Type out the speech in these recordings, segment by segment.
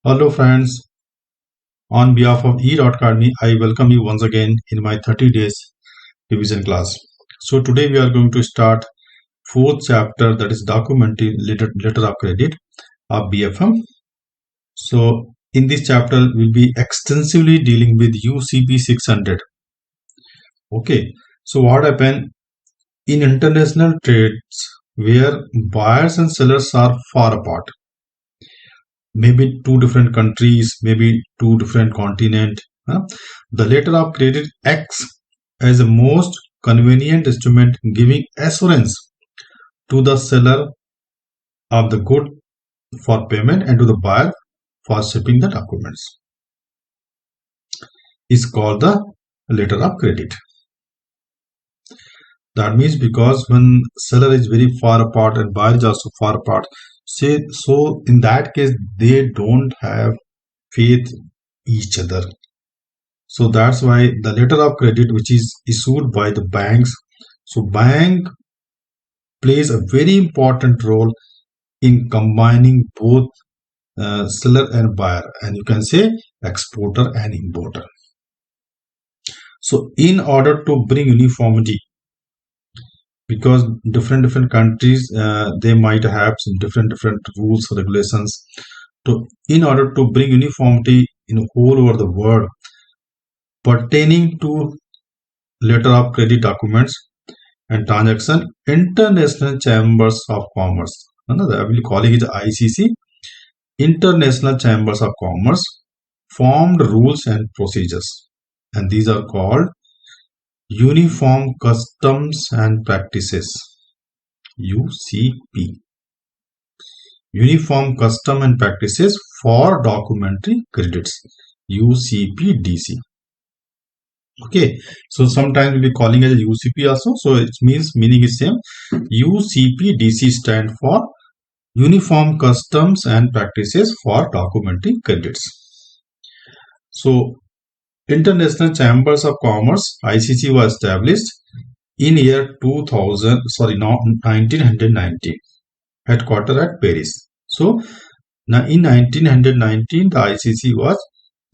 Hello friends, on behalf of E.Academy, I welcome you once again in my 30 days revision class. So today we are going to start fourth chapter, that is documenting letter of credit of BFM. So in this chapter we'll be extensively dealing with UCP 600. Okay, so what happened in international trades where buyers and sellers are far apart, maybe two different countries, maybe two different continent. The letter of credit acts as a most convenient instrument, giving assurance to the seller of the good for payment and to the buyer for shipping the documents. Is called the letter of credit. That means because when seller is very far apart and buyer is also far apart, say so in that case they don't have faith each other. So that's why the letter of credit which is issued by the banks. So bank plays a very important role in combining both seller and buyer, and you can say exporter and importer. So in order to bring uniformity, because different countries they might have some different rules regulations, so in order to bring uniformity in whole over the world pertaining to letter of credit documents and transaction, international chambers of commerce, another I will call it ICC, international chambers of commerce, formed rules and procedures, and these are called uniform customs and practices, UCP, uniform custom and practices for documentary credits, UCPDC. Okay, so sometimes we'll be calling it a UCP also, so it meaning is same. UCPDC stand for uniform customs and practices for documentary credits. So International Chambers of Commerce ICC was established in year 1919, headquartered at Paris. So now in 1919 the ICC was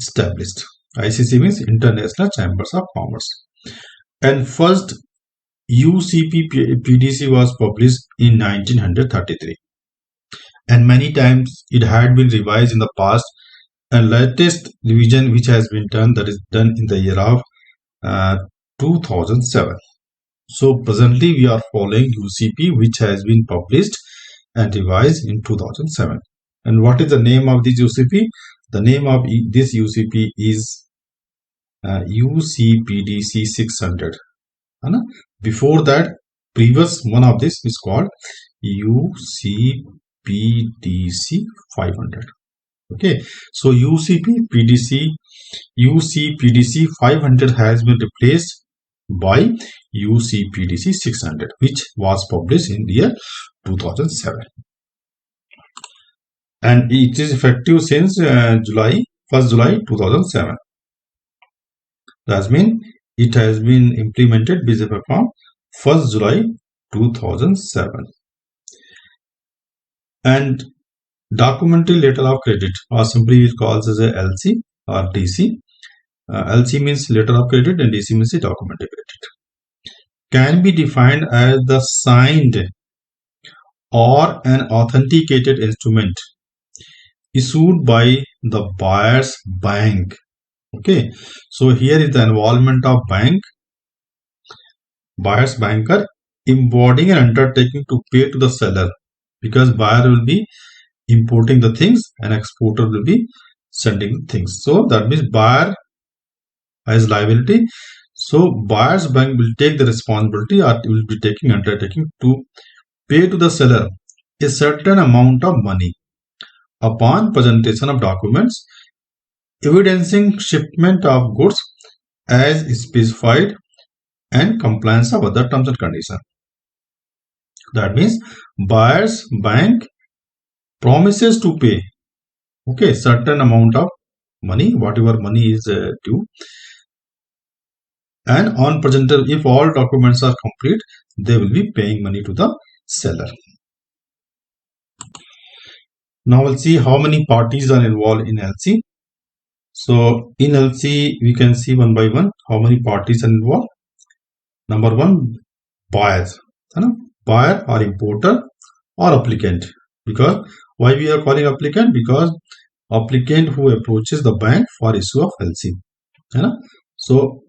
established. ICC means International Chambers of Commerce, and first UCP PDC was published in 1933, and many times it had been revised in the past, and latest revision which has been done, that is done in the year of 2007. So presently we are following UCP which has been published and revised in 2007. And what is the name of this UCP? The name of this UCP is UCPDC 600. Before that, previous one of this is called UCPDC 500. Okay, so UCPDC 500 has been replaced by UCPDC 600, which was published in the year 2007, and it is effective since July 2007. That means it has been implemented with effect from 1st July 2007. And documentary letter of credit, or simply it calls as a LC or DC. LC means letter of credit and DC means the documentary credit. Can be defined as the signed or an authenticated instrument issued by the buyer's bank. Okay, so here is the involvement of buyer's banker embodying an undertaking to pay to the seller, because buyer will be importing the things and exporter will be sending things. So that means buyer has liability. So buyer's bank will take the responsibility, or will be taking undertaking to pay to the seller a certain amount of money upon presentation of documents evidencing shipment of goods as specified and compliance of other terms and conditions. That means buyer's bank promises to pay, okay, certain amount of money, whatever money is due, and on presenter, if all documents are complete, they will be paying money to the seller. Now we'll see how many parties are involved in LC. So in LC, we can see one by one how many parties are involved. Number one, buyers, buyer or importer or applicant. Because why we are calling applicant? Because applicant who approaches the bank for issue of LC. So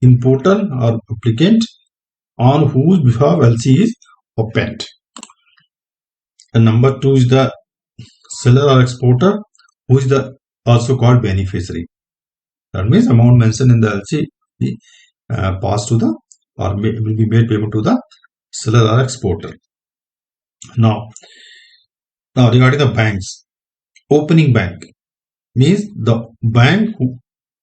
importer or applicant on whose behalf LC is opened. And number two is the seller or exporter, who is the also called beneficiary. That means amount mentioned in the LC be passed to the or will be made payment to the seller or exporter. Now regarding the banks, opening bank means the bank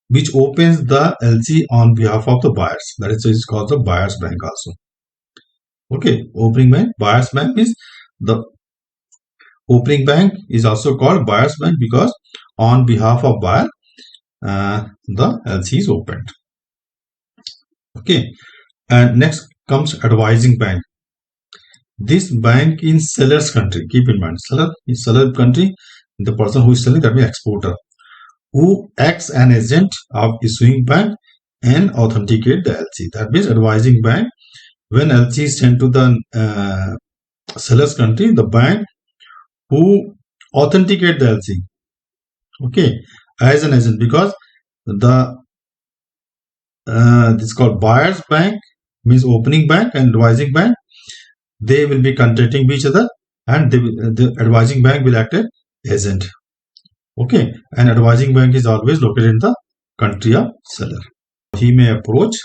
which opens the LC on behalf of the buyers. That is called the buyer's bank also. Okay, opening bank, buyer's bank is the opening bank is also called buyer's bank because on behalf of buyer the LC is opened. Okay, and next comes advising bank. This bank in seller's country, keep in mind, seller is seller country, the person who is selling, that means exporter, who acts an agent of issuing bank and authenticate the LC. That means advising bank, when LC is sent to the seller's country, the bank who authenticate the LC, okay, as an agent, because the this is called buyer's bank, means opening bank, and advising bank, they will be contacting each other, and the advising bank will act as agent. Okay, and advising bank is always located in the country of seller. He may approach,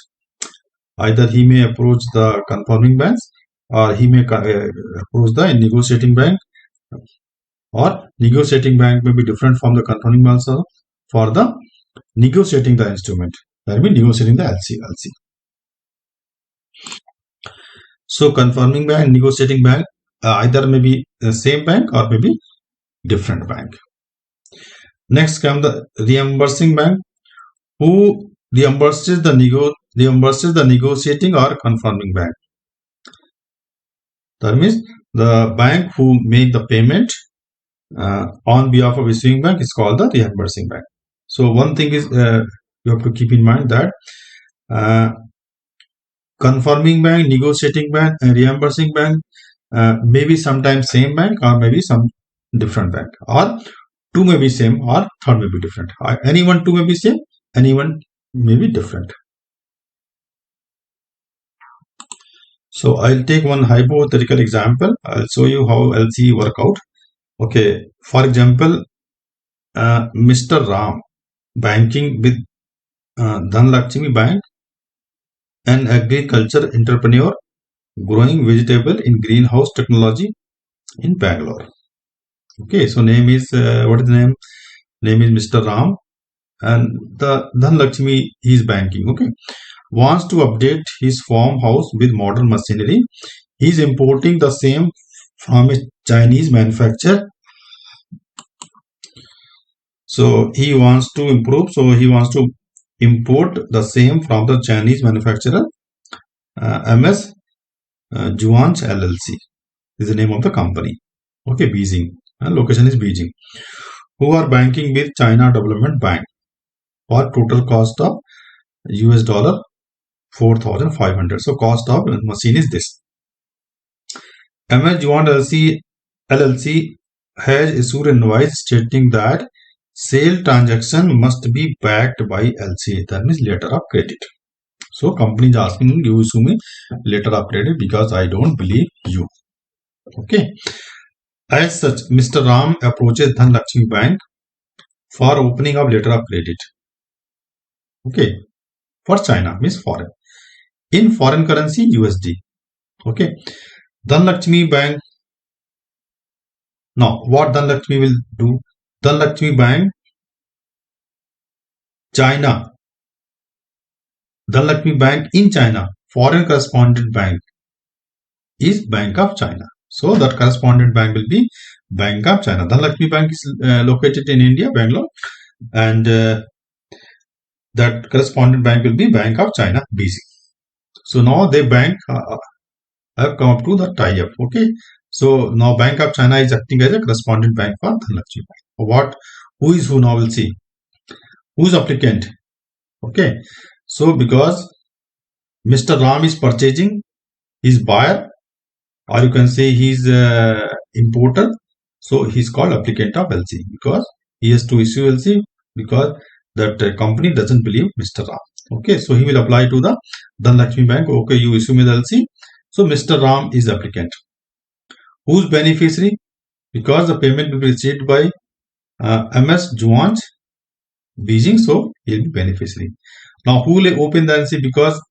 either he may approach the confirming banks, or he may approach the negotiating bank, or negotiating bank may be different from the confirming bank also for the negotiating the instrument. That means negotiating the LC. So confirming bank, negotiating bank, either maybe the same bank or maybe different bank. Next comes the reimbursing bank, who reimburses the negotiating or confirming bank. That means the bank who make the payment on behalf of issuing bank is called the reimbursing bank. So one thing is you have to keep in mind that confirming bank, negotiating bank, and reimbursing bank maybe sometimes same bank or maybe some different bank, or two may be same or third may be different. Anyone two may be same, anyone may be different. So I'll take one hypothetical example. I'll show you how LC work out. Okay, for example, Mr. Ram banking with Dhanlakshmi Bank, an agriculture entrepreneur growing vegetable in greenhouse technology in Bangalore. Okay, so name is what is the name? Name is Mr. Ram, and the Dhanlakshmi he is banking. Okay, wants to update his farmhouse with modern machinery. He is importing the same from a Chinese manufacturer. So he wants to improve. So he wants to import the same from the Chinese manufacturer, MS Juan's LLC is the name of the company. Okay, Beijing, and location is Beijing, who are banking with China Development Bank for total cost of US dollar 4,500. So cost of machine is this. MS Juan LLC has issued an invoice stating that sale transaction must be backed by LC. That means letter of credit. So company is asking you issue me letter of credit because I don't believe you. Okay. As such, Mr. Ram approaches Dhanlakshmi Bank for opening of letter of credit. Okay. For China means foreign. In foreign currency USD. Okay. Dhanlakshmi Bank. Now, what Dhanlakshmi will do? Dhanlakshmi Bank, China. Dhanlakshmi Bank in China, foreign correspondent bank is Bank of China. So that correspondent bank will be Bank of China. Dhanlakshmi Bank is located in India, Bangalore, and that correspondent bank will be Bank of China, BC. So now they bank have come up to the tie-up. Okay, So now Bank of China is acting as a correspondent bank for Dhanlakshmi Bank. What? Who is who? Now we'll see. Who's applicant? Okay. So because Mr. Ram is purchasing, his buyer, or you can say he's importer. So he's called applicant of LC because he has to issue LC because that company doesn't believe Mr. Ram. Okay, so he will apply to the Dhanlakshmi Bank. Okay, you issue me the LC. So Mr. Ram is applicant. Who's beneficiary? Because the payment will be received by MS Juanj Beijing, so he'll be beneficiary. Now, who will open the LC? Because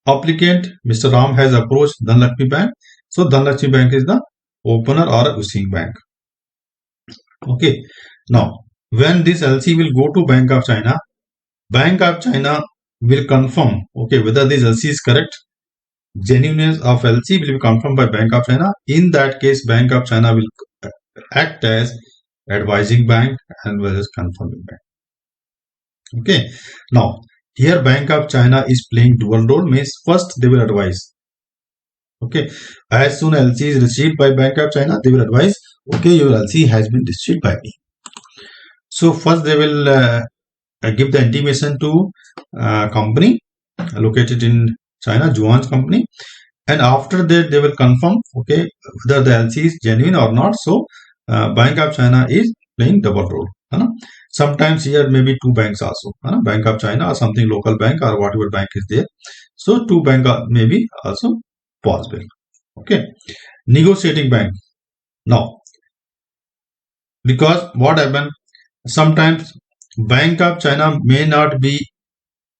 applicant Mr. Ram has approached Dhanlakshmi Bank, so Dhanlakshmi Bank is the opener or issuing bank. Okay. Now, when this LC will go to Bank of China will confirm, okay, whether this LC is correct. Genuineness of LC will be confirmed by Bank of China. In that case, Bank of China will act as advising bank and well as confirming bank. Okay. Now, here Bank of China is playing dual role, means first they will advise. Okay. As soon as LC is received by Bank of China, they will advise, okay, your LC has been received by me. So first they will give the intimation to company located in China, Juan's company, and after that they will confirm, okay, whether the LC is genuine or not. So Bank of China is playing double role. Sometimes here maybe two banks also, Bank of China or something local bank or whatever bank is there. So two bank may be also possible. Okay, negotiating bank. Now, because what happened, sometimes Bank of China may not be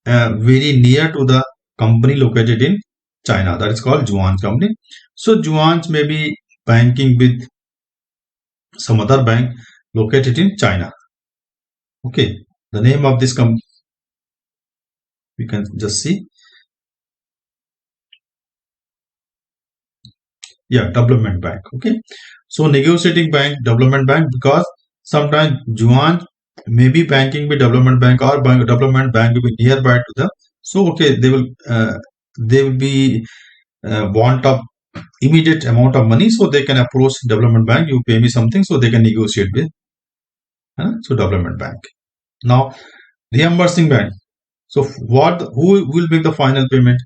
very near to the company located in China, that is called Juan's company. So Juan's may be banking with some other bank located in China. Okay, the name of this company we can just see. Yeah, development bank. Okay, so negotiating bank, development bank, because sometimes Juan may be banking with development bank or development bank will be nearby to them. So okay, they will be want of immediate amount of money, so they can approach development bank. You pay me something, so they can negotiate with. So development bank. Now reimbursing bank. So who will make the final payment?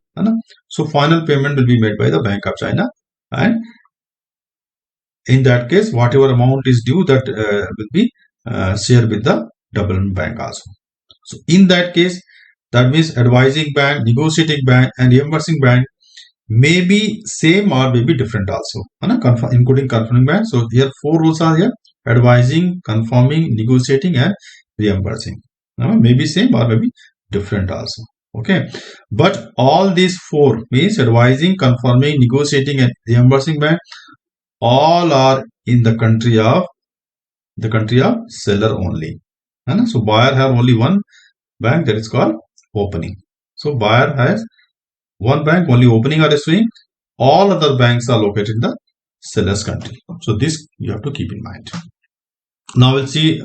So final payment will be made by the Bank of China, and in that case, whatever amount is due, that will be shared with the development bank also. So in that case, that means advising bank, negotiating bank, and reimbursing bank may be same or may be different also, including confirming bank. So here four rules are here: advising, confirming, negotiating, and reimbursing. May be same or may be different also. Okay, but all these four means advising, confirming, negotiating, and reimbursing bank all are in the country of seller only. So buyer have only one bank, that is called opening. So buyer has one bank, only opening or issuing. All other banks are located in the seller's country. So this you have to keep in mind. Now we'll see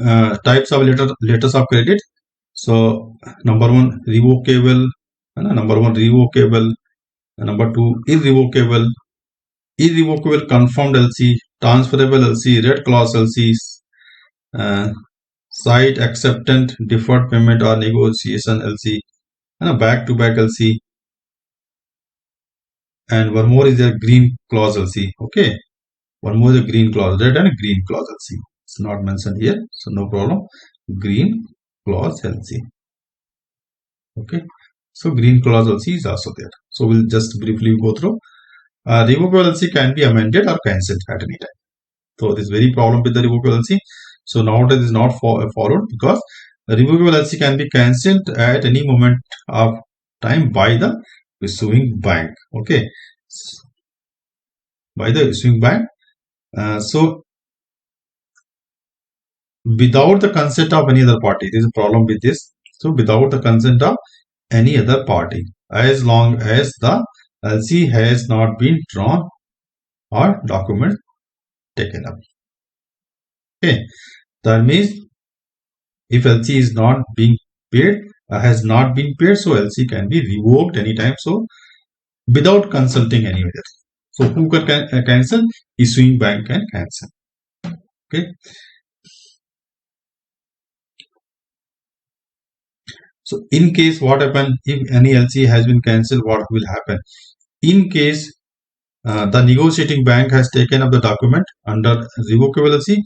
types of letters of credit. So number one, revocable. Number two, irrevocable. Irrevocable confirmed LC, transferable LC, red clause LC, site acceptant, deferred payment or negotiation LC, and back-to-back LC. And one more is a green clause LC. Okay, one more is a green clause, red and green clause LC. It's not mentioned here, so no problem. Green clause LC. Okay, so green clause LC is also there. So we'll just briefly go through. Revocable LC can be amended or cancelled at any time. So this is very problem with the revocable LC. So nowadays is not followed because the revocable LC can be cancelled at any moment of time by the issuing bank. Okay, by the issuing bank. So without the consent of any other party, there is a problem with this. So without the consent of any other party, as long as the LC has not been drawn or document taken up. Okay, that means if LC is not being paid, has not been paid, so LC can be revoked anytime. So without consulting any other. So who can cancel? Issuing bank can cancel. Okay. So in case what happen, if any LC has been cancelled, what will happen? In case the negotiating bank has taken up the document under revocable LC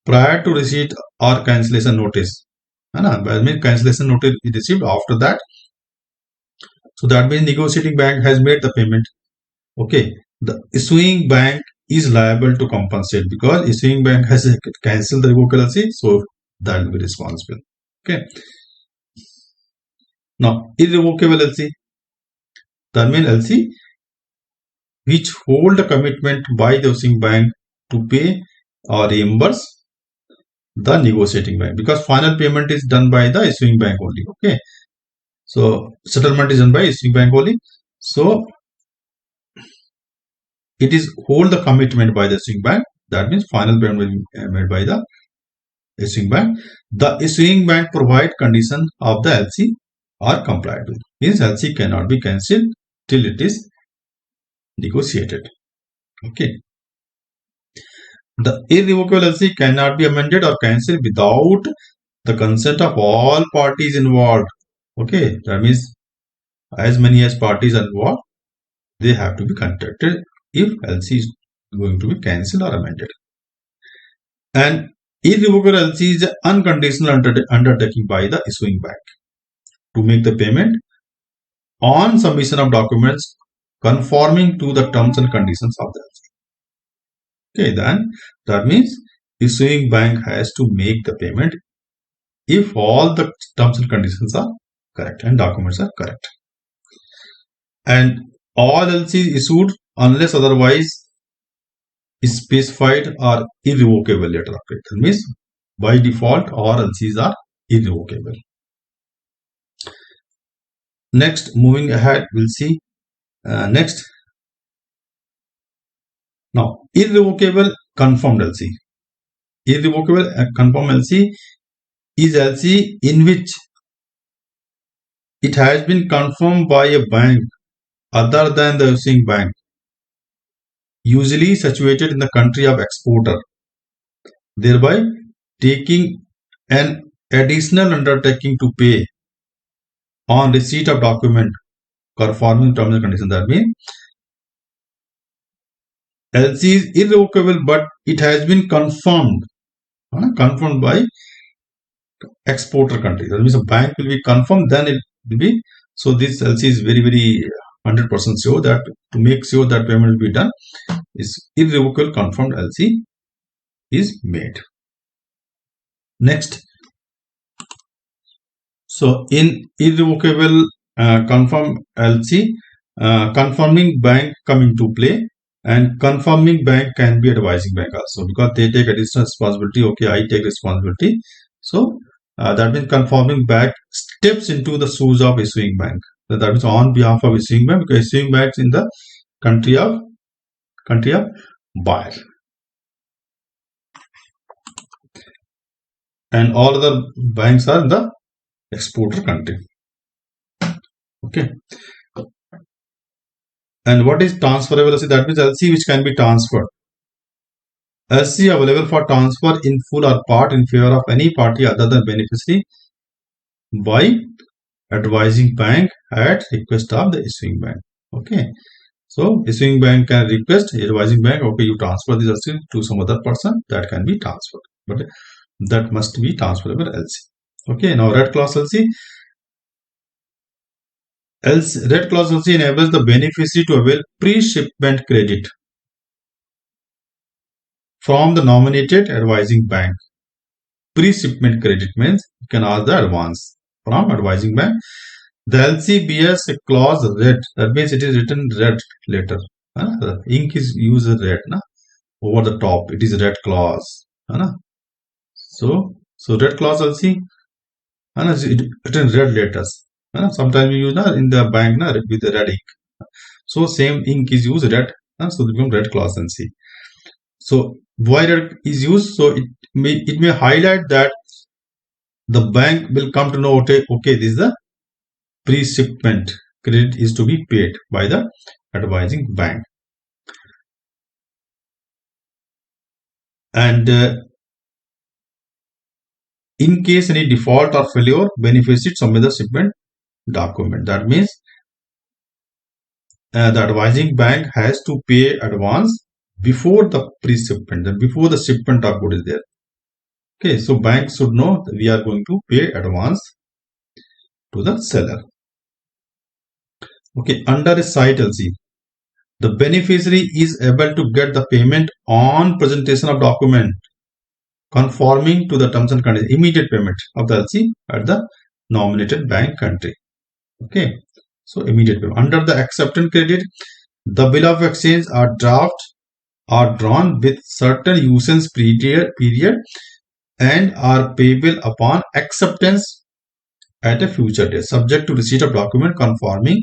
prior to receipt or cancellation notice. That means cancellation notice is received after that. So that means negotiating bank has made the payment. Okay. The issuing bank is liable to compensate because issuing bank has cancelled the revocable LC. So that will be responsible. Okay. Now, irrevocable LC, that means LC which hold a commitment by the issuing bank to pay or reimburse the negotiating bank, because final payment is done by the issuing bank only. Okay, so settlement is done by issuing bank only. So it is hold the commitment by the issuing bank. That means final payment will be made by the issuing bank. The issuing bank provide condition of the LC are complied with. Means LC cannot be cancelled till it is negotiated. Okay. The irrevocable LC cannot be amended or cancelled without the consent of all parties involved. Okay, that means as many as parties are involved, they have to be contacted if LC is going to be cancelled or amended. And irrevocable LC is an unconditional undertaking by the issuing bank to make the payment on submission of documents conforming to the terms and conditions of the LC. Okay, then that means issuing bank has to make the payment if all the terms and conditions are correct and documents are correct. And all LC issued unless otherwise specified are irrevocable letter of credit. That means by default all LCs are irrevocable. Next, moving ahead, we'll see next. Now, irrevocable confirmed LC. Irrevocable confirmed LC is LC in which it has been confirmed by a bank other than the issuing bank, usually situated in the country of exporter, thereby taking an additional undertaking to pay on receipt of document conforming terms and conditions. That means LC is irrevocable, but it has been confirmed by exporter country. That means a bank will be confirmed, then it will be. So this LC is very 100% sure that to make sure that payment will be done, is irrevocable confirmed LC is made. Next, so in irrevocable confirmed LC, confirming bank come into play, and confirming bank can be advising bank also, because they take additional responsibility. Okay, I take responsibility. So that means confirming bank steps into the shoes of issuing bank. So that means on behalf of issuing bank, because issuing bank is in the country of buyer, and all other banks are in the exporter country. Okay. And what is transferable LC? That means LC which can be transferred. LC available for transfer in full or part in favor of any party other than beneficiary by advising bank at request of the issuing bank. Okay. So issuing bank can request advising bank, okay, you transfer this LC to some other person, that can be transferred, but that must be transferable LC. Okay. Now red clause LC. Red clause LC enables the beneficiary to avail pre-shipment credit from the nominated advising bank. Pre-shipment credit means you can ask the advance from advising bank. The LC bears a clause red. That means it is written red letter. The ink is used red over the top. It is red clause. So red clause LC written red letters. Sometimes you use in the bank with the red ink. So same ink is used red. So it becomes red clause LC. So why red is used? So it may highlight that the bank will come to know, okay, this is the pre-shipment credit is to be paid by the advising bank. And in case any default or failure, beneficiary submit the shipment document. That means the advising bank has to pay advance before the pre-shipment, before the shipment of good is there. Okay, so bank should know that we are going to pay advance to the seller. Okay, under a site LC, the beneficiary is able to get the payment on presentation of document conforming to the terms and conditions, immediate payment of the LC at the nominated bank country. Okay, so immediate payment. Under the acceptance credit, the bill of exchange are drawn with certain usance period and are payable upon acceptance at a future date, subject to receipt of document conforming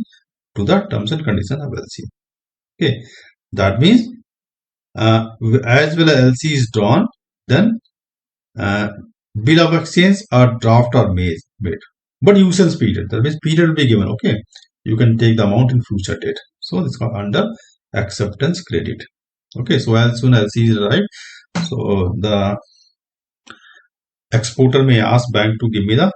to the terms and conditions of LC. Okay, that means as well as LC is drawn, then bill of exchange or draft are made. But usance period, that means period will be given. Okay, you can take the amount in future date. So this is called under acceptance credit. Okay, so as soon as LC is arrived, so the exporter may ask bank to give me the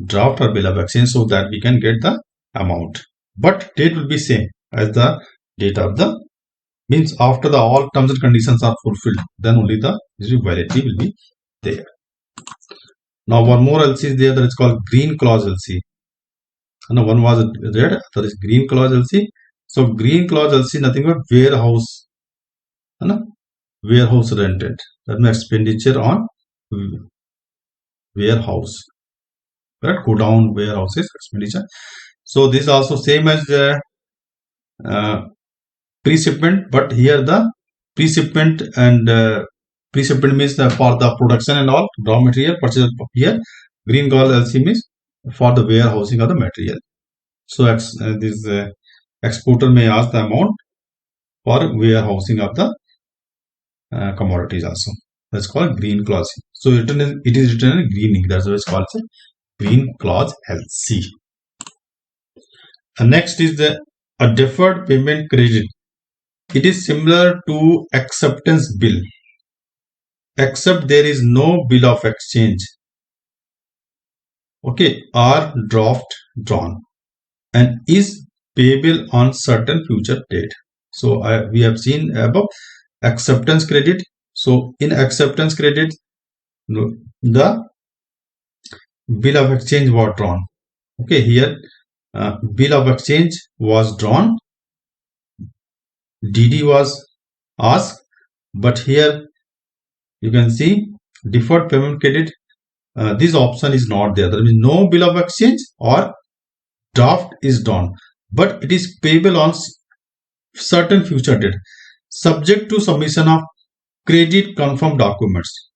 draft or bill of exchange so that we can get the amount. But date will be same as the date of the, means after the all terms and conditions are fulfilled, then only the validity will be there. Now one more LC is there, that is called green clause LC. And one was red, that is green clause LC. So green clause LC nothing but warehouse, warehouse rented. That means expenditure on warehouse, right? Go down warehouses expenditure. So this is also same as pre-shipment, but here the pre-shipment and pre-shipment means for the production and all raw material purchase. Here green clause LC means for the warehousing of the material. So this exporter may ask the amount for warehousing of the commodities also. That's called green clause. So it is written in green ink. That's why it's called green clause LC. And next is a deferred payment credit. It is similar to acceptance bill, except there is no bill of exchange, okay, or draft drawn, and is payable on certain future date. So we have seen above acceptance credit. So in acceptance credit, the bill of exchange was drawn. Okay, here bill of exchange was drawn, DD was asked, but here you can see deferred payment credit. This option is not there. There is no bill of exchange or draft is drawn, but it is payable on certain future date, subject to submission of credit confirm documents.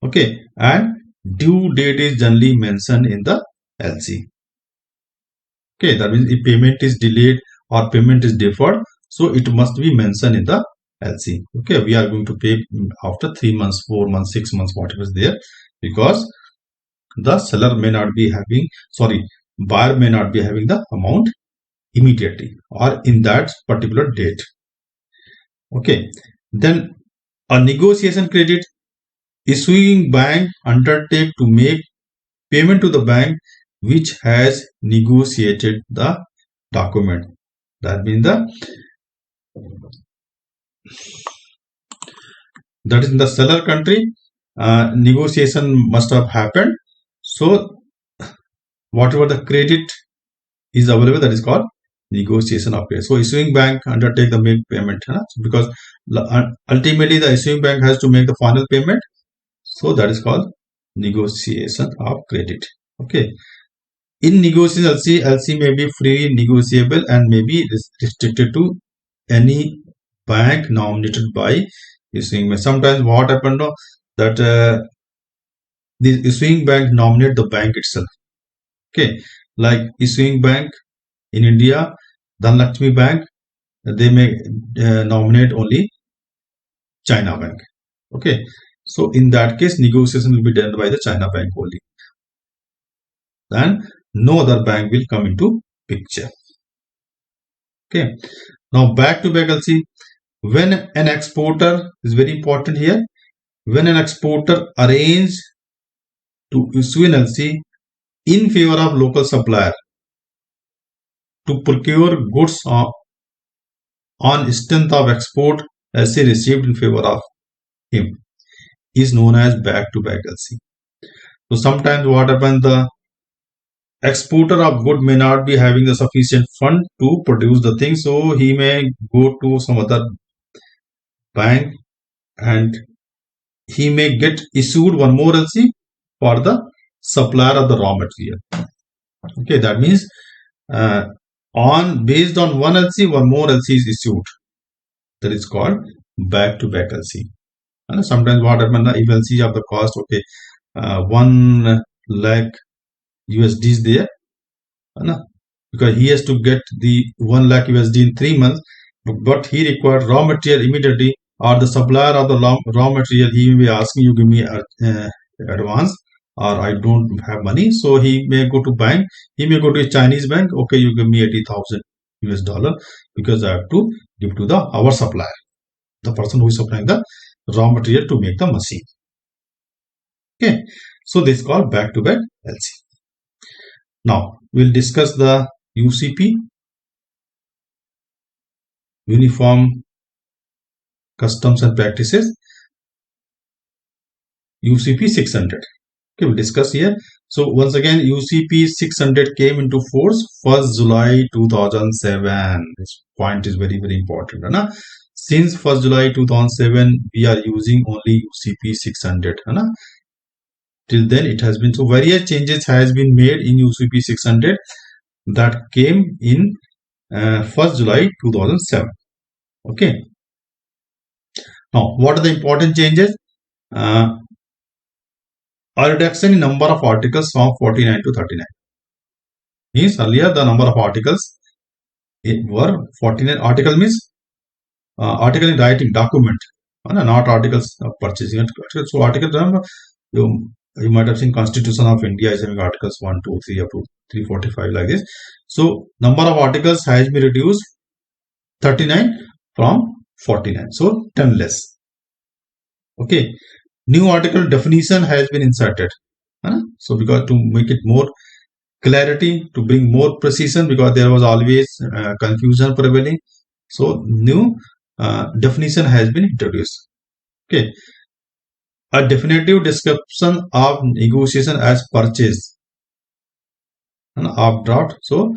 Okay, and due date is generally mentioned in the LC. Okay, that means if payment is delayed or payment is deferred, so it must be mentioned in the LC. Okay, we are going to pay after 3 months, 4 months, 6 months, whatever is there, because the seller may not be having, buyer may not be having the amount immediately or in that particular date. Okay, then a negotiation credit, issuing bank undertake to make payment to the bank which has negotiated the document. That means that is in the seller country, negotiation must have happened. So whatever the credit is available, that is called negotiation of credit. So issuing bank undertake the make payment, because ultimately the issuing bank has to make the final payment. So that is called negotiation of credit. Okay. In negotiation, LC may be freely negotiable and may be restricted to any bank nominated by issuing bank. Sometimes what happened that the issuing bank nominate the bank itself. Okay, like issuing bank in India, Dhanlaxmi Bank, they may nominate only China Bank. Okay, so in that case, negotiation will be done by the China Bank only. Then no other bank will come into picture. Okay, now back to back LC. when an exporter is very important here, when an exporter arrange to issue an LC in favor of local supplier to procure goods on strength of export LC received in favor of him is known as back-to-back LC. So sometimes what happens, the exporter of good may not be having the sufficient fund to produce the thing, so he may go to some other bank and he may get issued one more LC for the supplier of the raw material. Okay, that means based on one LC, one more LC is issued. That is called back-to-back LC. And sometimes what happens, if LC of the cost, okay, 1 lakh USD is there, because he has to get the 1 lakh USD in 3 months, but he required raw material immediately, or the supplier of the raw material, he may be asking you give me advance, or I don't have money, so he may go to bank, he may go to a Chinese bank, okay, you give me 80,000 US dollar because I have to give to our supplier, the person who is supplying the raw material to make the machine. Okay, so this is called back-to-back LC. Now we'll discuss the UCP, Uniform Customs and Practices, UCP 600. Okay, we'll discuss here. So once again, UCP 600 came into force 1st July 2007. This point is very, very important. Right? Since 1st July 2007, we are using only UCP 600. Right? Till then, it has been, so various changes has been made in UCP 600 that came in 1st July 2007. Okay. Now, what are the important changes? A reduction in number of articles from 49 to 39. Means earlier the number of articles were 49. Article means article in writing, document, not articles of purchasing. So article, remember, you might have seen Constitution of India is having articles 1, 2, 3 up to 345 like this. So number of articles has been reduced 39 from 49. So 10 less. Okay. New article definition has been inserted. So because to make it more clarity, to bring more precision, because there was always confusion prevailing. So new definition has been introduced. Okay. A definitive description of negotiation as purchase of draft. So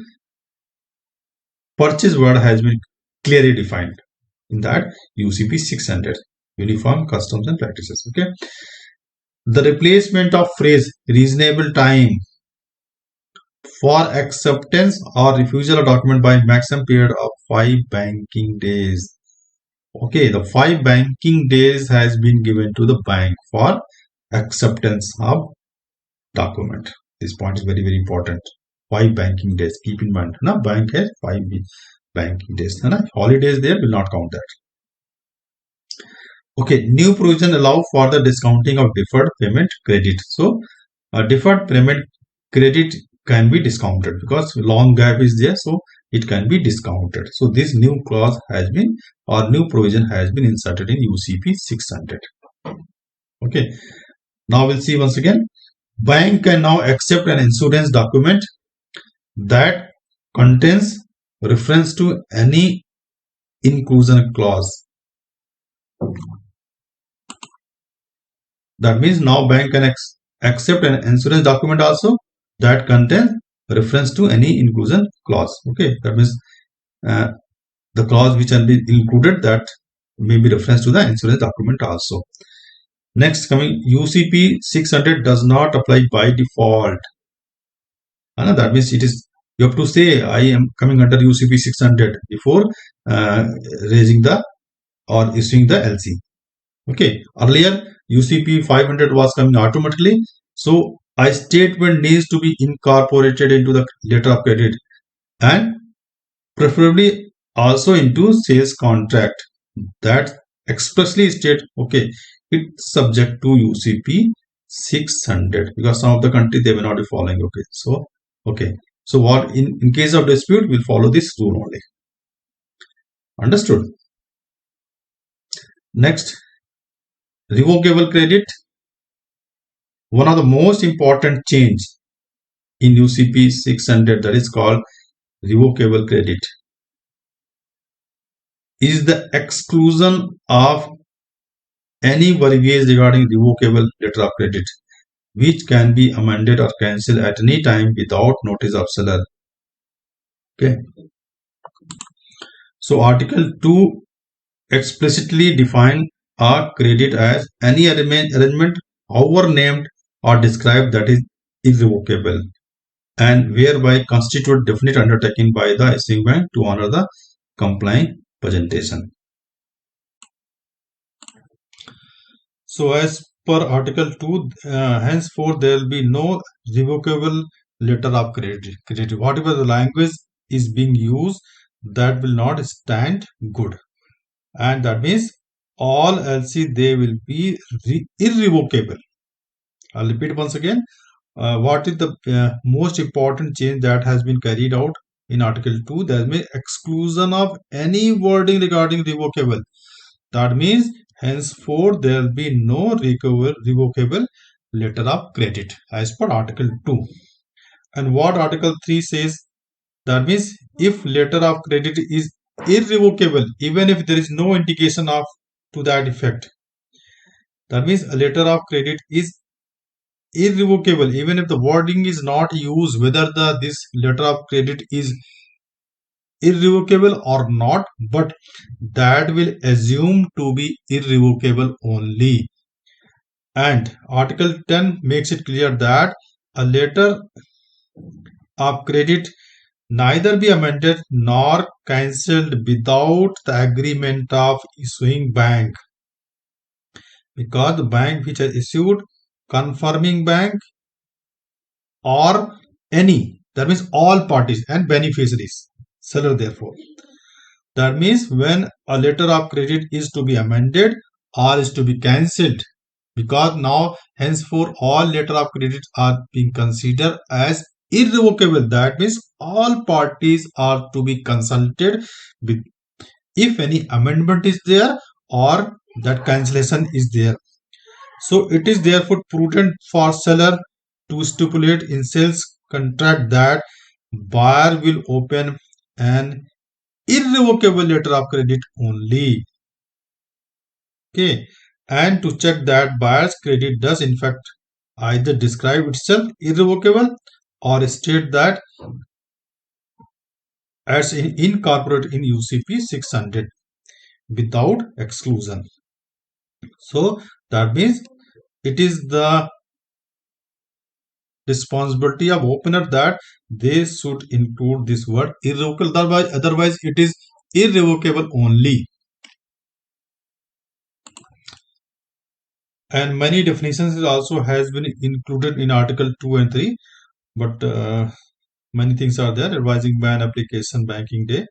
purchase word has been clearly defined in that UCP 600. Uniform Customs and Practices. Okay. The replacement of phrase reasonable time for acceptance or refusal of document by maximum period of 5 banking days. Okay, the 5 banking days has been given to the bank for acceptance of document. This point is very, very important. 5 banking days. Keep in mind, bank has 5 banking days. Holidays there will not count that. Okay, new provision allow for the discounting of deferred payment credit. So, deferred payment credit can be discounted because long gap is there, so it can be discounted. So, this new clause has been, or new provision has been inserted in UCP 600. Okay, now we'll see once again. Bank can now accept an insurance document that contains reference to any inclusion clause. That means now bank can accept an insurance document also that contains reference to any inclusion clause. Okay, that means the clause which can be included that may be reference to the insurance document also. Next, coming UCP 600 does not apply by default. That means it is, you have to say I am coming under UCP 600 before raising the or issuing the LC. Okay, earlier UCP 500 was coming automatically. So a statement needs to be incorporated into the letter of credit and preferably also into sales contract that expressly state, okay, it's subject to UCP 600 because some of the countries they may not be following. Okay, so so what in case of dispute we'll follow this rule only. Understood? Next, revocable credit. One of the most important change in UCP 600, that is called revocable credit, is the exclusion of any verbiage regarding revocable letter of credit, which can be amended or cancelled at any time without notice of seller. Okay. So Article 2 explicitly define a credit as any arrangement, however named or described, that is irrevocable and whereby constitute definite undertaking by the issuing bank to honor the complying presentation. So as per Article 2, henceforth there will be no revocable letter of credit. Whatever the language is being used, that will not stand good. And that means all LC, they will be irrevocable. I'll repeat once again. What is the most important change that has been carried out in Article 2? There is exclusion of any wording regarding revocable. That means henceforth there will be no revocable letter of credit as per Article 2. And what Article 3 says, that means if letter of credit is irrevocable, even if there is no indication of to that effect, that means a letter of credit is irrevocable even if the wording is not used, whether this letter of credit is irrevocable or not, but that will assume to be irrevocable only. And Article 10 makes it clear that a letter of credit neither be amended nor cancelled without the agreement of issuing bank, because the bank which has issued, confirming bank, or any, that means all parties and beneficiaries, seller therefore. That means when a letter of credit is to be amended or is to be cancelled, because now henceforth all letter of credit are being considered as irrevocable. That means all parties are to be consulted with if any amendment is there or that cancellation is there. So it is therefore prudent for seller to stipulate in sales contract that buyer will open an irrevocable letter of credit only. Okay, and to check that buyer's credit does in fact either describe itself irrevocable or state that as incorporate in UCP 600 without exclusion. So that means it is the responsibility of opener that they should include this word irrevocable, otherwise it is irrevocable only. And many definitions also has been included in Article 2 and 3, but many things are there: advising ban, application, banking day.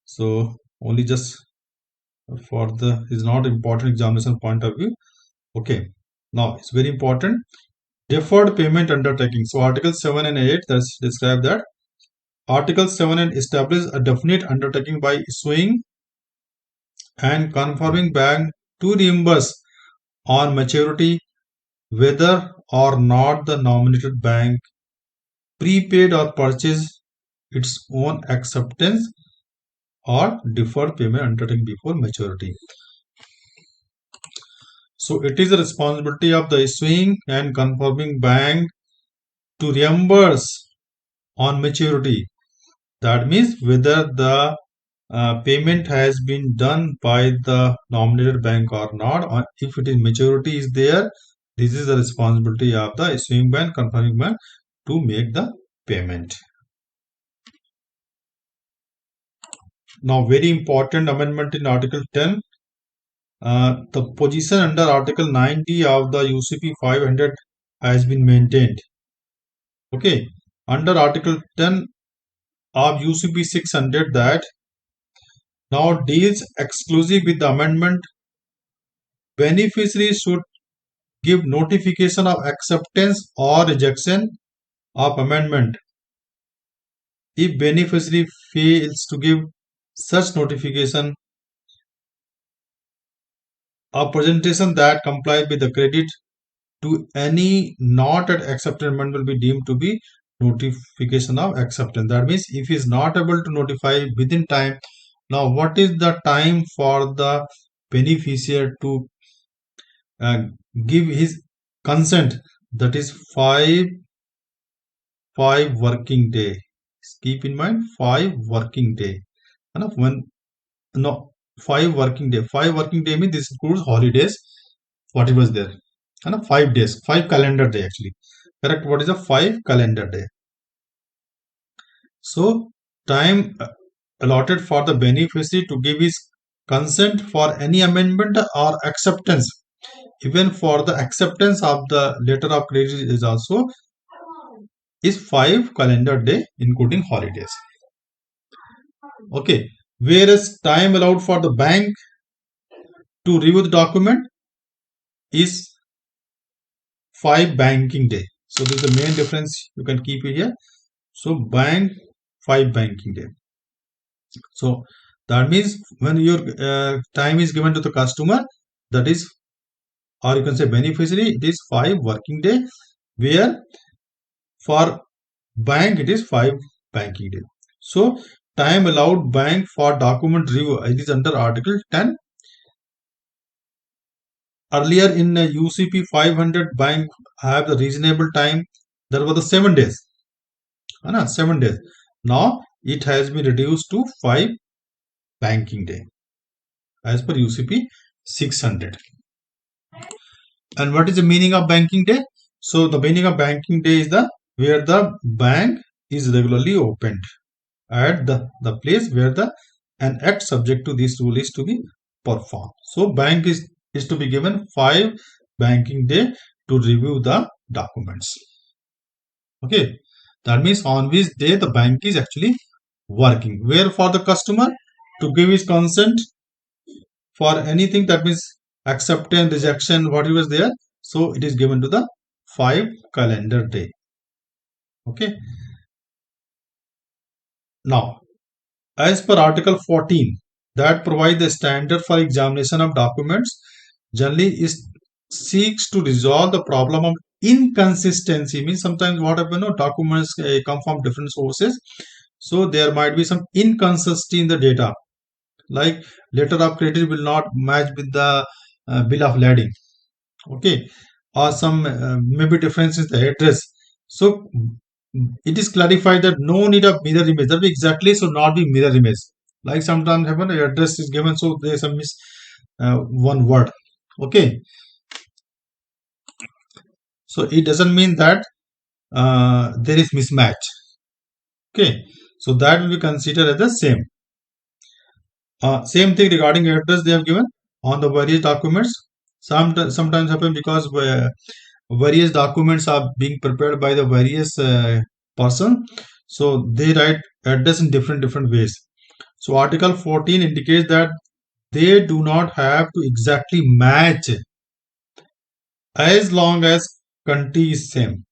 So only just for the is not important examination point of view. Okay, now it's very important deferred payment undertaking. So Article 7 and 8 that's describe that. Article 7 and establish a definite undertaking by issuing and confirming bank to reimburse on maturity whether or not the nominated bank prepaid or purchased its own acceptance or deferred payment undertaking before maturity. So it is the responsibility of the issuing and confirming bank to reimburse on maturity. That means whether the payment has been done by the nominated bank or not, or if it is maturity is there, this is the responsibility of the issuing bank, confirming bank to make the payment. Now, very important amendment in Article 10. The position under Article 90 of the UCP 500 has been maintained. Okay, under Article 10 of UCP 600 that now deals exclusive with the amendment. Beneficiaries should give notification of acceptance or rejection of amendment. If beneficiary fails to give such notification, A presentation that complies with the credit to any not at acceptance amount will be deemed to be notification of acceptance. That means if he is not able to notify within time, now what is the time for the beneficiary to uh, give his consent? That is five working day. Keep in mind 5 working day. And when no 5 working day. 5 working day means this includes holidays. What it was there? And 5 days, 5 calendar day actually. Correct. What is a 5 calendar day? So time allotted for the beneficiary to give his consent for any amendment or acceptance. Even for the acceptance of the letter of credit is also is 5 calendar day including holidays. Okay. Whereas time allowed for the bank to review the document is 5 banking day. So this is the main difference you can keep it here. So bank 5 banking day. So that means when your time is given to the customer, that is, or you can say beneficiary, it is 5 working day, where for bank it is 5 banking day. So time allowed bank for document review, it is under Article 10. Earlier in UCP 500, bank have the reasonable time. That was the 7 days. 7 days. Now it has been reduced to 5 banking day as per UCP 600. And what is the meaning of banking day? So the meaning of banking day is the where the bank is regularly opened at the place where the an act subject to this rule is to be performed. So bank is to be given 5 banking day to review the documents. Okay, that means on which day the bank is actually working. Where for the customer to give his consent for anything, that means acceptance, rejection, whatever is there. So it is given to the 5 calendar day. Okay. Now, as per Article 14, that provides the standard for examination of documents, generally is seeks to resolve the problem of inconsistency. Means sometimes what happen, documents come from different sources, so there might be some inconsistency in the data, like letter of credit will not match with the bill of lading. Okay, or some maybe difference in the address. So it is clarified that no need of mirror image. That exactly should not be mirror image. Like sometimes happen, the address is given, so there is a miss one word. Okay, so it doesn't mean that there is mismatch. Okay, so that will be considered as the same. Same thing regarding address they have given on the various documents. Sometimes happen because various documents are being prepared by the various person, so they write address in different ways. So Article 14 indicates that they do not have to exactly match as long as country is same.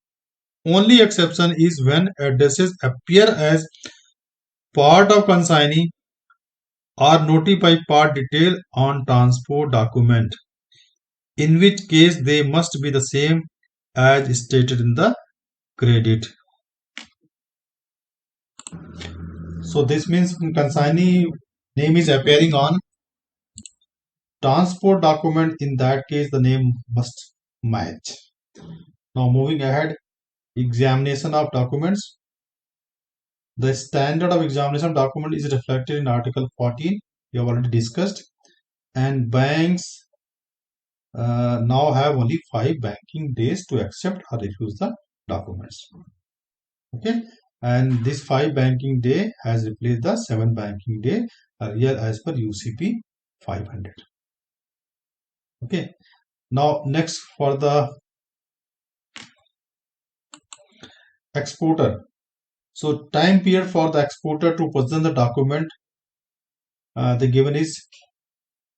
Only exception is when addresses appear as part of consignee or notify part detail on transport document, in which case they must be the same as stated in the credit. So this means consignee name is appearing on transport document. In that case, the name must match. Now moving ahead, examination of documents. The standard of examination of document is reflected in Article 14. We have already discussed. And banks now have only 5 banking days to accept or refuse the documents. Okay, and this 5 banking day has replaced the 7 banking day earlier as per UCP 500. Okay, now next for the exporter. So time period for the exporter to present the document, the given is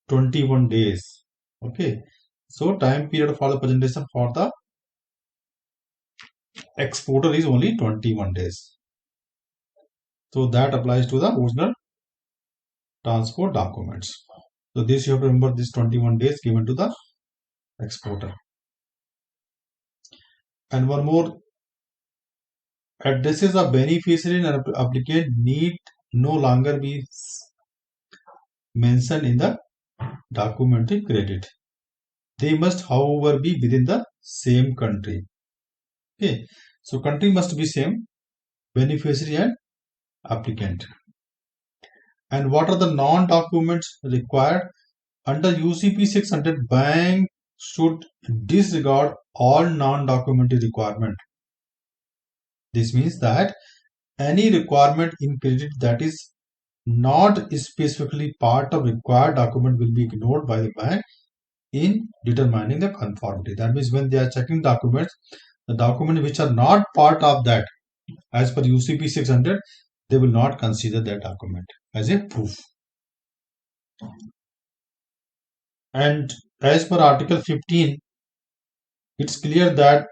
21 days. Okay, so time period for the presentation for the exporter is only 21 days. So that applies to the original transport documents. So this you have to remember, this 21 days given to the exporter. And one more, addresses of beneficiary and applicant need no longer be mentioned in the documentary credit. They must, however, be within the same country. Okay, so country must be same, beneficiary and applicant. And what are the non-documents required? Under UCP 600, bank should disregard all non-documentary requirement. This means that any requirement in credit that is not specifically part of required document will be ignored by the bank in determining the conformity. That means when they are checking documents, the documents which are not part of that as per UCP 600, they will not consider that document as a proof. And as per Article 15, it's clear that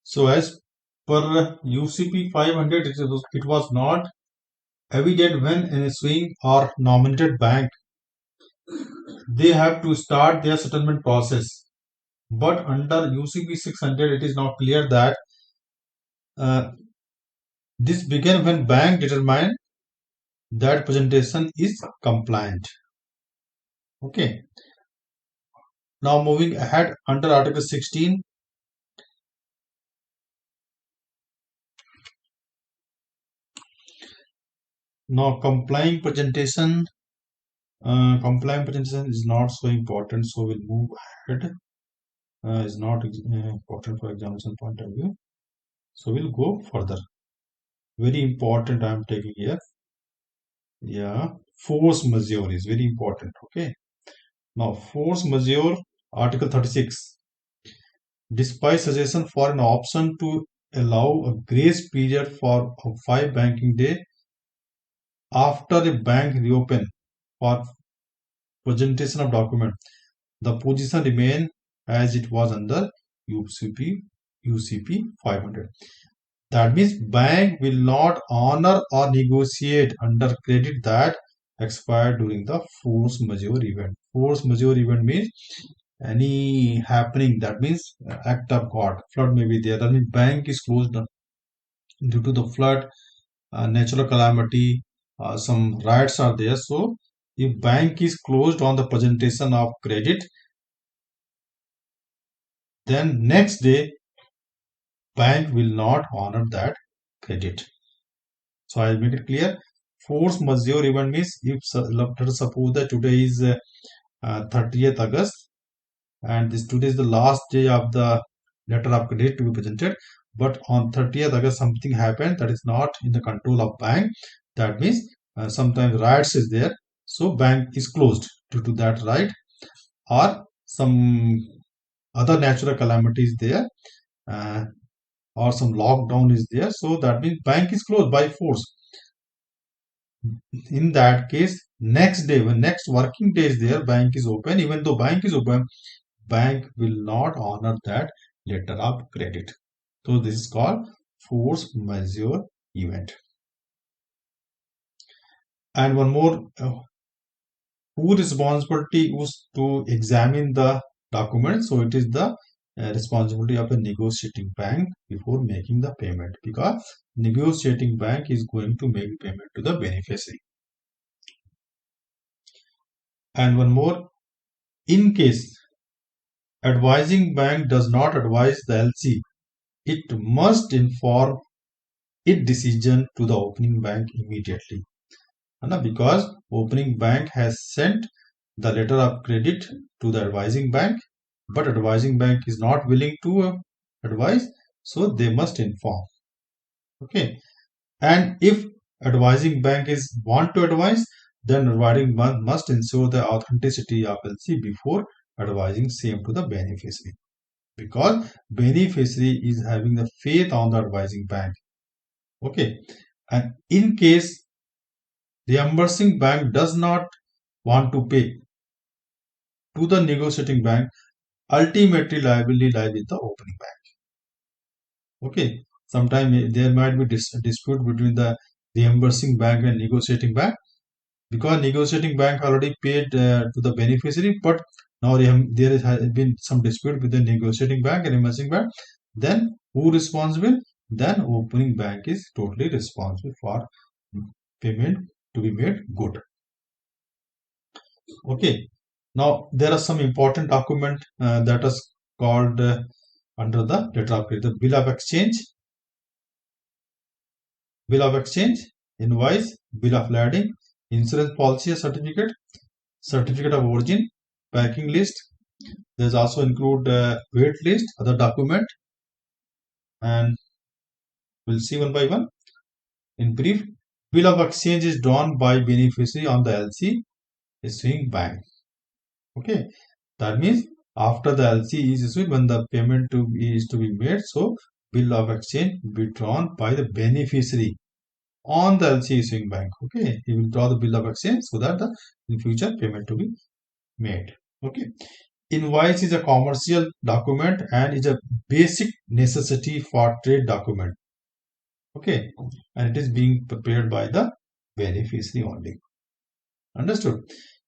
so as per UCP 500, it was not evident when an issuing or nominated bank they have to start their settlement process. But under UCP 600, it is now clear that uh, this began when bank determine that presentation is compliant. Okay. Now moving ahead under Article 16. Now complying presentation is not so important, so we'll move ahead. Is not important for examination point of view. So we'll go further. Very important I am taking here. Yeah, force majeure is very important. Okay. Now force majeure, Article 36. Despite suggestion for an option to allow a grace period for 5 banking day after a bank reopen for presentation of document, the position remain as it was under UCP 500. That means bank will not honor or negotiate under credit that expired during the force majeure event. Force majeure event means any happening, that means act of God. Flood may be there. That means bank is closed due to the flood, natural calamity, some riots are there. So if bank is closed on the presentation of credit, then next day bank will not honor that credit. So I'll make it clear. Force majeure event means if let us suppose that today is 30th August and this today is the last day of the letter of credit to be presented, but on 30th August something happened that is not in the control of bank. That means sometimes riots is there, so bank is closed due to that right, or some other natural calamities there, uh, or some lockdown is there, so that means bank is closed by force. In that case, next day, when next working day is there, bank is open. Even though bank is open, bank will not honor that letter of credit. So this is called force majeure event. And one more, who responsibility was to examine the document? So it is the responsibility of a negotiating bank before making the payment, because negotiating bank is going to make payment to the beneficiary. And one more, in case advising bank does not advise the LC, it must inform its decision to the opening bank immediately. Because opening bank has sent the letter of credit to the advising bank, but advising bank is not willing to advise, so they must inform. Okay, and if advising bank is want to advise, then advising bank must ensure the authenticity of LC before advising same to the beneficiary, because beneficiary is having the faith on the advising bank. Okay, and in case the reimbursing bank does not want to pay to the negotiating bank, ultimately liability lies with the opening bank. Okay, sometimes there might be dispute between the reimbursing bank and negotiating bank, because negotiating bank already paid to the beneficiary, but now there has been some dispute with the negotiating bank and reimbursing bank. Then who responsible? Then opening bank is totally responsible for payment to be made good. Okay. Now there are some important document that is called under the letter of credit, the bill of exchange, invoice, bill of lading, insurance policy certificate, certificate of origin, packing list. There's also include wait list, other document, and we'll see one by one. In brief, bill of exchange is drawn by beneficiary on the LC issuing bank. Okay, that means after the LC is issued, when the payment is to be made, so bill of exchange will be drawn by the beneficiary on the LC issuing bank. Okay, he will draw the bill of exchange so that the in future payment to be made. Okay, invoice is a commercial document and is a basic necessity for trade document. Okay, and it is being prepared by the beneficiary only. Understood?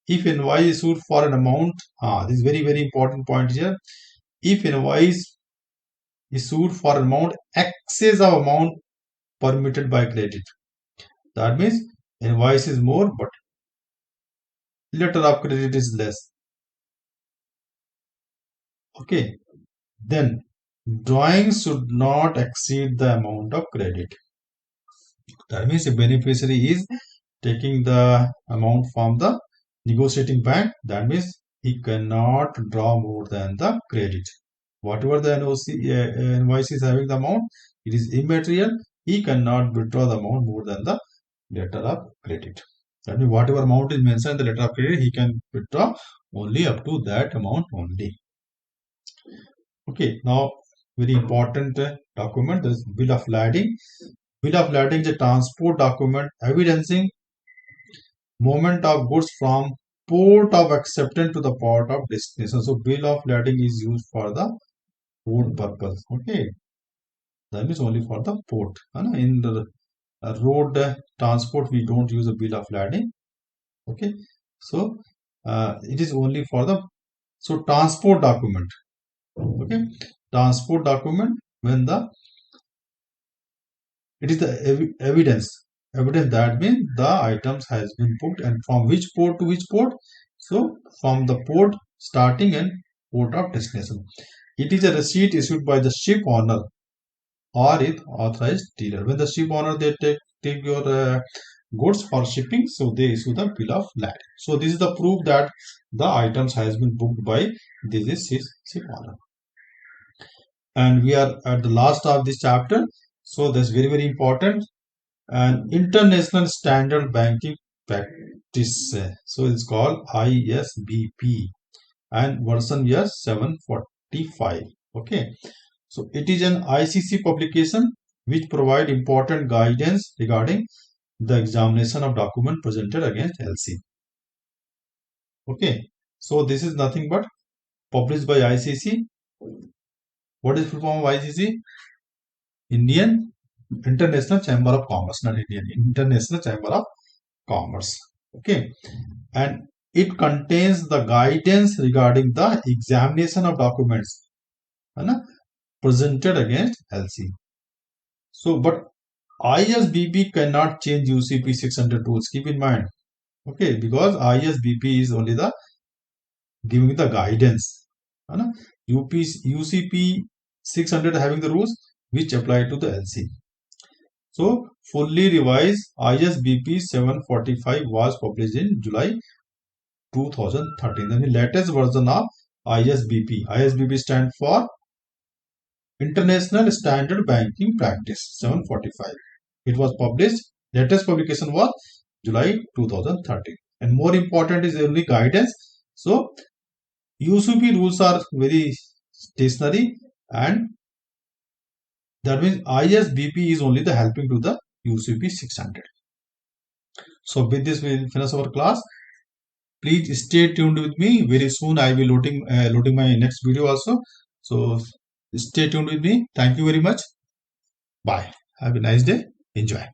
If invoice is issued for an amount, this is very important point here. If invoice is issued for an amount excess of amount permitted by credit, that means invoice is more but letter of credit is less. Okay, then drawing should not exceed the amount of credit. That means the beneficiary is taking the amount from the negotiating bank. That means he cannot draw more than the credit. Whatever the invoice is having the amount, it is immaterial. He cannot withdraw the amount more than the letter of credit. That means whatever amount is mentioned in the letter of credit, he can withdraw only up to that amount only. Okay, now very important document is bill of lading. Bill of lading is a transport document evidencing movement of goods from port of acceptance to the port of destination. So bill of lading is used for the port purpose. Okay, that means only for the port. In the road transport, we don't use a bill of lading. Okay, so it is only for the transport document. Okay, transport document when the it is the evidence that means the items has been booked and from which port to which port. So from the port starting and port of destination. It is a receipt issued by the ship owner or its authorized dealer. When the ship owner they take your goods for shipping, so they issue the bill of lading. So this is the proof that the items has been booked by this ship owner. And we are at the last of this chapter. So that's very important. And international standard banking practice. So it's called ISBP and version year 745. Okay. So it is an ICC publication which provide important guidance regarding the examination of document presented against LC. Okay. So this is nothing but published by ICC. What is full form of ICC? Indian International Chamber of Commerce, not Indian, International Chamber of Commerce. Okay, and it contains the guidance regarding the examination of documents presented against LC. So, but ISBP cannot change UCP 600 rules. Keep in mind, okay, because ISBP is only the giving the guidance. UCP 600 having the rules which apply to the LC. So, fully revised ISBP 745 was published in July 2013. The latest version of ISBP. ISBP stands for International Standard Banking Practice 745. It was published. Latest publication was July 2013. And more important is only guidance. So, UCP rules are very stationary and that means ISBP is only the helping to the UCP 600. So with this we will finish our class. Please stay tuned with me. Very soon I will loading my next video also. So stay tuned with me. Thank you very much. Bye. Have a nice day. Enjoy.